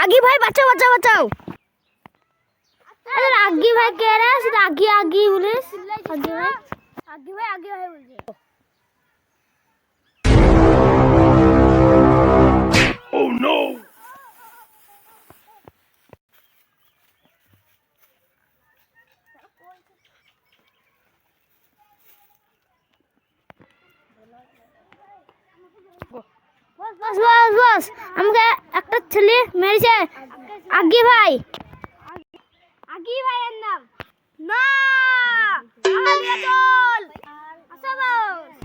आगी भाई बचाओ बचाओ बचाओ। अरे आगी भाई कह रहा है आगी आगी बोले आगी भाई बोल रहे। Oh no! बस बस बस আমাকে একটা ছেলে মেরেছে আগে ভাই এর নাম না আলিয়া চল আচ্ছা বস